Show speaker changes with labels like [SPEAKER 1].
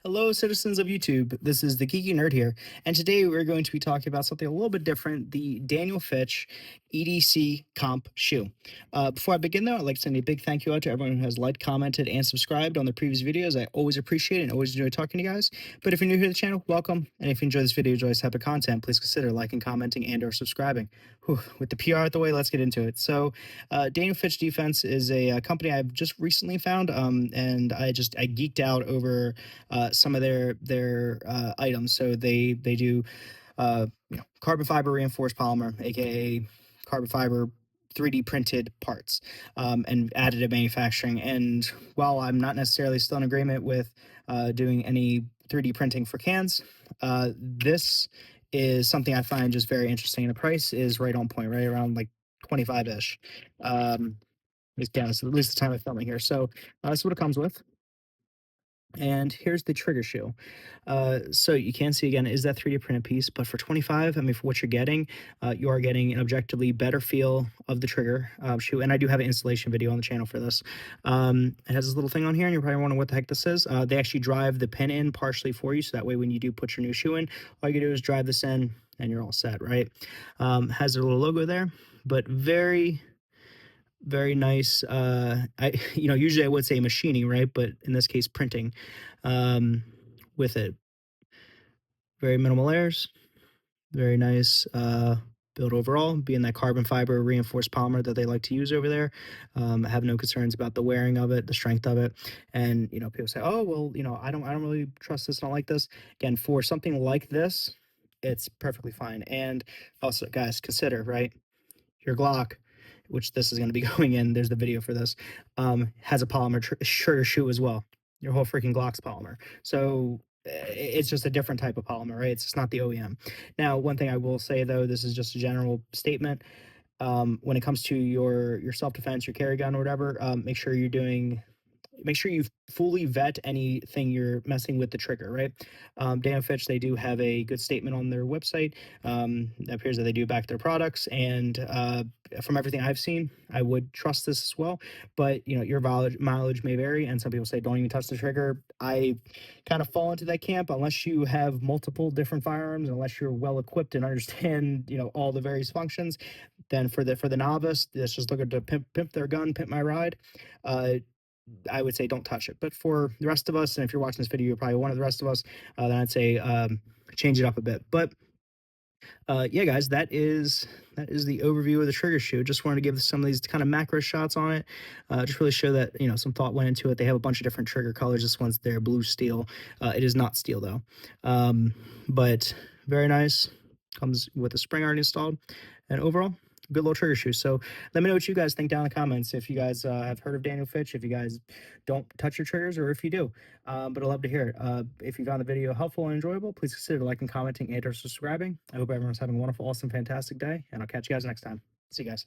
[SPEAKER 1] Hello, citizens of YouTube. This is the Geeky Nerd here, and today we're going to be talking about something a little bit different: the Daniel Fitch EDCOMP shoe. Before I begin, though, I'd like to send a big thank you out to everyone who has liked, commented, and subscribed on the previous videos. I always appreciate it and always enjoy talking to you guys. But if you're new here to the channel, welcome. And if you enjoy this video, enjoy this type of content, please consider liking, commenting, and/or subscribing. Whew, with the PR out the way, let's get into it. So, Daniel Fitch Defense is a company I've just recently found, and I geeked out over some of their items. So they do carbon fiber reinforced polymer, aka carbon fiber 3D printed parts, and additive manufacturing. And while I'm not necessarily still in agreement with doing any 3D printing for cans, this is something I find just very interesting. And the price is right on point, right around like 25 ish. At least the time of filming here. So that's what it comes with. And here's the trigger shoe. So you can see again, is that 3D printed piece, but for 25, I mean, for what you're getting, you are getting an objectively better feel of the trigger shoe. And I do have an installation video on the channel for this. It has this little thing on here, and you're probably wondering what the heck this is. They actually drive the pin in partially for you, so that way when you do put your new shoe in, all you do is drive this in, and you're all set, right? Has their little logo there, but very nice. Usually I would say machining, right? But in this case, printing with it. Very minimal layers, very nice build overall, being that carbon fiber reinforced polymer that they like to use over there. I have no concerns about the wearing of it, the strength of it. And, people say, oh, well, I don't really trust this. I don't like this. Again, for something like this, it's perfectly fine. And also, guys, consider, right? Your Glock, which this is going to be going in, there's the video for this, has a polymer trigger shoe as well. Your whole freaking Glock's polymer. So it's just a different type of polymer, right? It's just not the OEM. Now, one thing I will say, though, this is just a general statement. When it comes to your self-defense, your carry gun or whatever, make sure you fully vet anything you're messing with the trigger, right? Daniel Fitch, they do have a good statement on their website. It appears that they do back their products, and from everything I've seen, I would trust this as well. But your mileage may vary, and some people say don't even touch the trigger. I kind of fall into that camp unless you have multiple different firearms, unless you're well equipped and understand all the various functions. Then for the novice, that's just looking to pimp their gun, pimp my ride. I would say don't touch it. But for the rest of us, and if you're watching this video, you're probably one of the rest of us, then I'd say change it up a bit. But yeah, guys, that is the overview of the trigger shoe. Just wanted to give some of these kind of macro shots on it. Just really show that some thought went into it. They have a bunch of different trigger colors. This one's their blue steel. It is not steel though, but very nice. Comes with a spring already installed, and overall, good little trigger shoe. So let me know what you guys think down in the comments. If you guys have heard of Daniel Fitch, if you guys don't touch your triggers, or if you do. But I'd love to hear it. If you found the video helpful and enjoyable, please consider liking, commenting, and or subscribing. I hope everyone's having a wonderful, awesome, fantastic day, and I'll catch you guys next time. See you guys.